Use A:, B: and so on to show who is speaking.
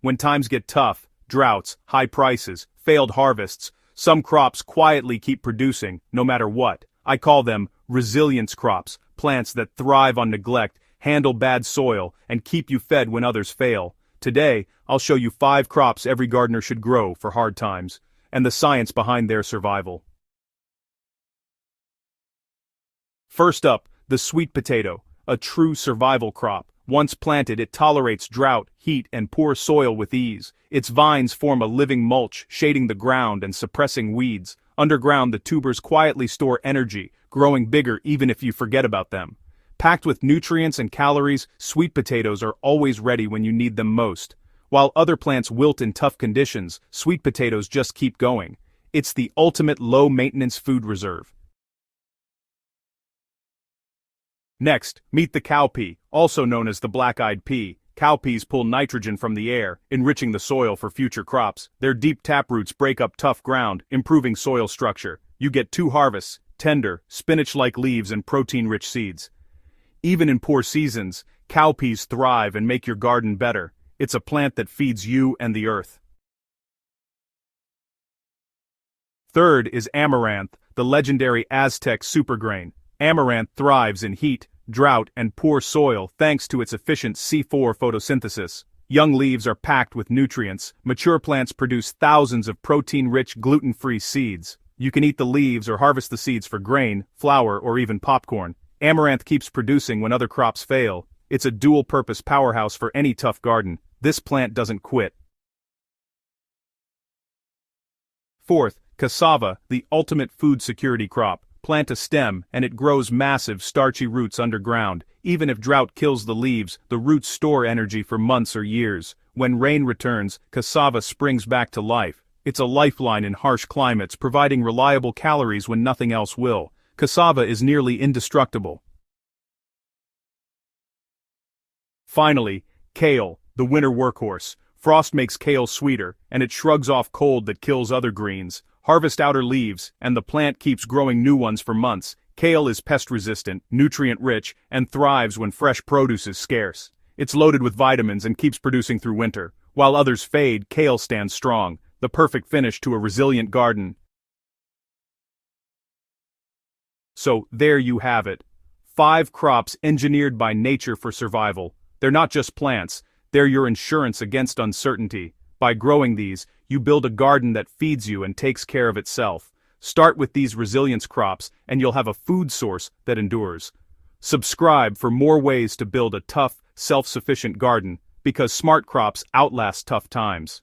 A: When times get tough, droughts, high prices, failed harvests, some crops quietly keep producing, no matter what. I call them resilience crops, plants that thrive on neglect, handle bad soil, and keep you fed when others fail. Today, I'll show you 5 crops every gardener should grow for hard times, and the science behind their survival. First up, the sweet potato, a true survival crop. Once planted, it tolerates drought, heat, and poor soil with ease. Its vines form a living mulch, shading the ground and suppressing weeds. Underground, the tubers quietly store energy, growing bigger even if you forget about them. Packed with nutrients and calories, sweet potatoes are always ready when you need them most. While other plants wilt in tough conditions, sweet potatoes just keep going. It's the ultimate low-maintenance food reserve. Next, meet the cowpea, also known as the black-eyed pea. Cowpeas pull nitrogen from the air, enriching the soil for future crops. Their deep taproots break up tough ground, improving soil structure. You get 2 harvests: tender, spinach-like leaves and protein-rich seeds. Even in poor seasons, cowpeas thrive and make your garden better. It's a plant that feeds you and the earth. Third is amaranth, the legendary Aztec supergrain. Amaranth thrives in heat, drought, and poor soil thanks to its efficient C4 photosynthesis. Young leaves are packed with nutrients. Mature plants produce thousands of protein-rich, gluten-free seeds. You can eat the leaves or harvest the seeds for grain, flour, or even popcorn. Amaranth keeps producing when other crops fail. It's a dual-purpose powerhouse for any tough garden. This plant doesn't quit. Fourth, cassava, the ultimate food security crop. Plant a stem, and it grows massive, starchy roots underground. Even if drought kills the leaves, the roots store energy for months or years. When rain returns, cassava springs back to life. It's a lifeline in harsh climates, providing reliable calories when nothing else will. Cassava is nearly indestructible. Finally, kale, the winter workhorse. Frost makes kale sweeter, and it shrugs off cold that kills other greens. Harvest outer leaves, and the plant keeps growing new ones for months. Kale is pest-resistant, nutrient-rich, and thrives when fresh produce is scarce. It's loaded with vitamins and keeps producing through winter. While others fade, kale stands strong, the perfect finish to a resilient garden. So, there you have it. 5 crops engineered by nature for survival. They're not just plants, they're your insurance against uncertainty. By growing these, you build a garden that feeds you and takes care of itself. Start with these resilience crops, and you'll have a food source that endures. Subscribe for more ways to build a tough, self-sufficient garden, because smart crops outlast tough times.